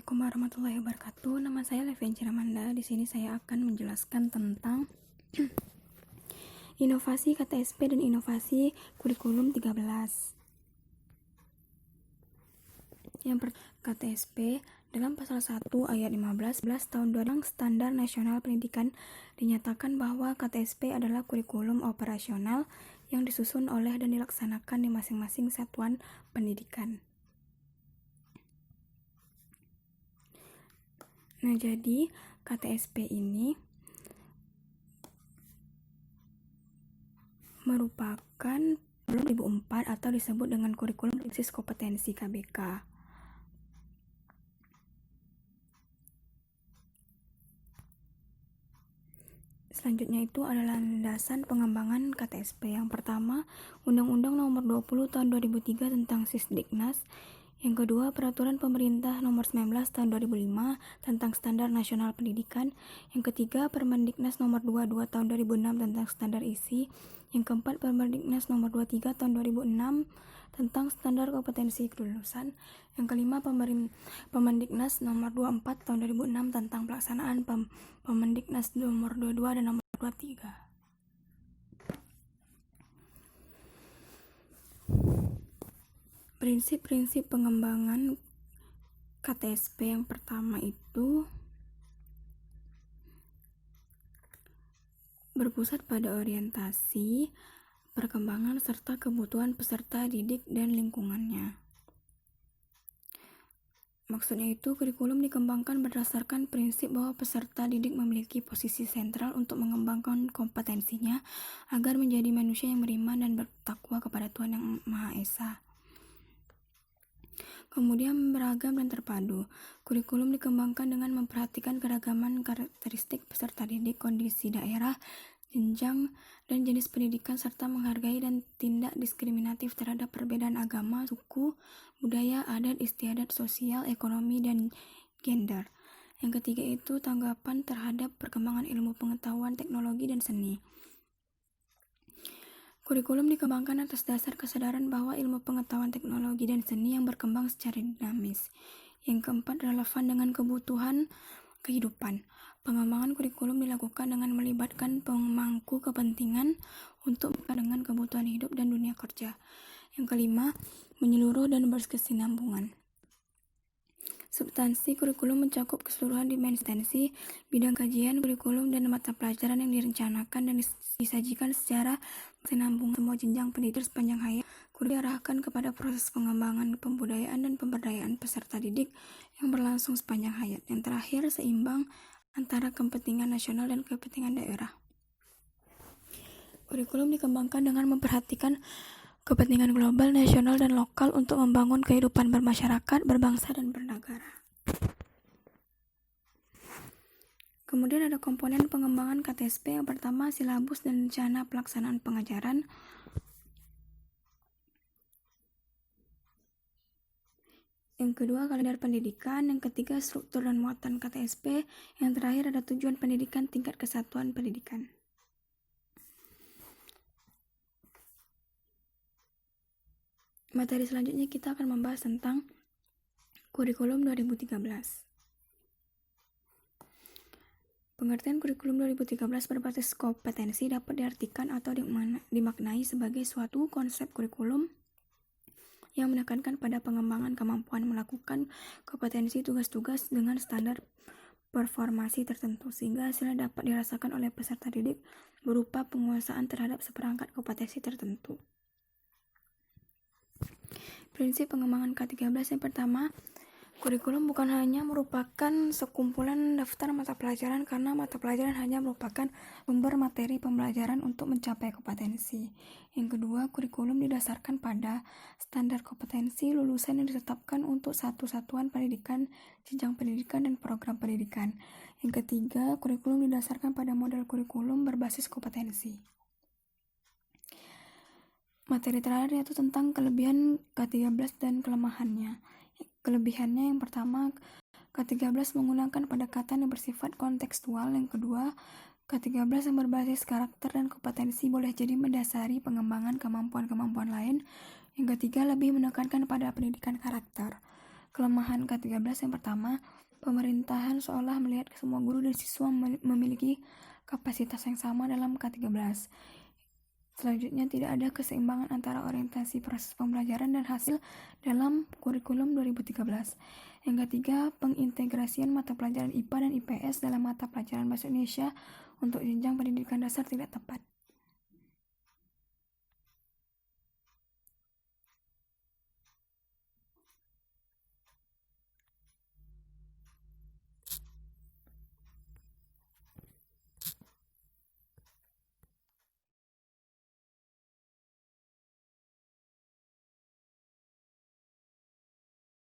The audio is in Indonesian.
Assalamualaikum warahmatullahi wabarakatuh. Nama saya Levian Ciramanda. Di sini saya akan menjelaskan tentang inovasi KTSP dan inovasi kurikulum 13. KTSP dalam pasal 1 ayat 15 tahun 2000 Standar Nasional Pendidikan dinyatakan bahwa KTSP adalah kurikulum operasional yang disusun oleh dan dilaksanakan di masing-masing satuan pendidikan. Nah, jadi KTSP ini merupakan 2004 atau disebut dengan kurikulum basis kompetensi KBK. Selanjutnya itu adalah landasan pengembangan KTSP. Yang pertama, Undang-Undang Nomor 20 Tahun 2003 tentang Sisdiknas. Yang kedua, Peraturan Pemerintah Nomor 19 Tahun 2005 tentang Standar Nasional Pendidikan. Yang ketiga, Permendiknas Nomor 22 Tahun 2006 tentang Standar Isi. Yang keempat, Permendiknas Nomor 23 Tahun 2006 tentang Standar Kompetensi Kelulusan. Yang kelima, Permendiknas Nomor 24 Tahun 2006 tentang pelaksanaan Permendiknas Nomor 22 dan Nomor 23. Prinsip-prinsip pengembangan KTSP yang pertama itu berpusat pada orientasi, perkembangan, serta kebutuhan peserta didik dan lingkungannya. Maksudnya itu, kurikulum dikembangkan berdasarkan prinsip bahwa peserta didik memiliki posisi sentral untuk mengembangkan kompetensinya agar menjadi manusia yang beriman dan bertakwa kepada Tuhan Yang Maha Esa. Kemudian beragam dan terpadu. Kurikulum dikembangkan dengan memperhatikan keragaman karakteristik peserta didik, kondisi daerah, jenjang dan jenis pendidikan, serta menghargai dan tindak diskriminatif terhadap perbedaan agama, suku, budaya, adat, istiadat, sosial, ekonomi, dan gender. Yang ketiga itu tanggapan terhadap perkembangan ilmu pengetahuan, teknologi, dan seni. Kurikulum dikembangkan atas dasar kesadaran bahwa ilmu pengetahuan, teknologi, dan seni yang berkembang secara dinamis. Yang keempat, relevan dengan kebutuhan kehidupan. Pengembangan kurikulum dilakukan dengan melibatkan pemangku kepentingan untuk dengan kebutuhan hidup dan dunia kerja. Yang kelima, menyeluruh dan berkesinambungan. Substansi kurikulum mencakup keseluruhan dimensi, bidang kajian, kurikulum, dan mata pelajaran yang direncanakan dan disajikan secara berkesinambungan semua jenjang pendidikan sepanjang hayat. Kurikulum diarahkan kepada proses pengembangan pembudayaan dan pemberdayaan peserta didik yang berlangsung sepanjang hayat. Yang terakhir, seimbang antara kepentingan nasional dan kepentingan daerah. Kurikulum dikembangkan dengan memperhatikan kepentingan global, nasional, dan lokal untuk membangun kehidupan bermasyarakat, berbangsa, dan bernegara. Kemudian ada komponen pengembangan KTSP. Yang pertama, silabus dan rencana pelaksanaan pengajaran. Yang kedua, kalender pendidikan. Yang ketiga, struktur dan muatan KTSP. Yang terakhir, ada tujuan pendidikan tingkat kesatuan pendidikan. Materi selanjutnya kita akan membahas tentang kurikulum 2013. Pengertian kurikulum 2013 berbasis kompetensi dapat diartikan atau dimaknai sebagai suatu konsep kurikulum yang menekankan pada pengembangan kemampuan melakukan kompetensi tugas-tugas dengan standar performasi tertentu, sehingga hasilnya dapat dirasakan oleh peserta didik berupa penguasaan terhadap seperangkat kompetensi tertentu. Prinsip pengembangan K13 yang pertama, kurikulum bukan hanya merupakan sekumpulan daftar mata pelajaran, karena mata pelajaran hanya merupakan sumber materi pembelajaran untuk mencapai kompetensi. Yang kedua, kurikulum didasarkan pada standar kompetensi lulusan yang ditetapkan untuk satu satuan pendidikan, jenjang pendidikan, dan program pendidikan. Yang ketiga, kurikulum didasarkan pada model kurikulum berbasis kompetensi. Materi terakhir yaitu tentang kelebihan K13 dan kelemahannya. Kelebihannya yang pertama, K13 menggunakan pendekatan yang bersifat kontekstual. Yang kedua, K13 yang berbasis karakter dan kompetensi boleh jadi mendasari pengembangan kemampuan-kemampuan lain. Yang ketiga, lebih menekankan pada pendidikan karakter. Kelemahan K13 yang pertama, pemerintahan seolah melihat semua guru dan siswa memiliki kapasitas yang sama dalam K13. Selanjutnya, tidak ada keseimbangan antara orientasi proses pembelajaran dan hasil dalam kurikulum 2013. Yang ketiga, pengintegrasian mata pelajaran IPA dan IPS dalam mata pelajaran Bahasa Indonesia untuk jenjang pendidikan dasar tidak tepat.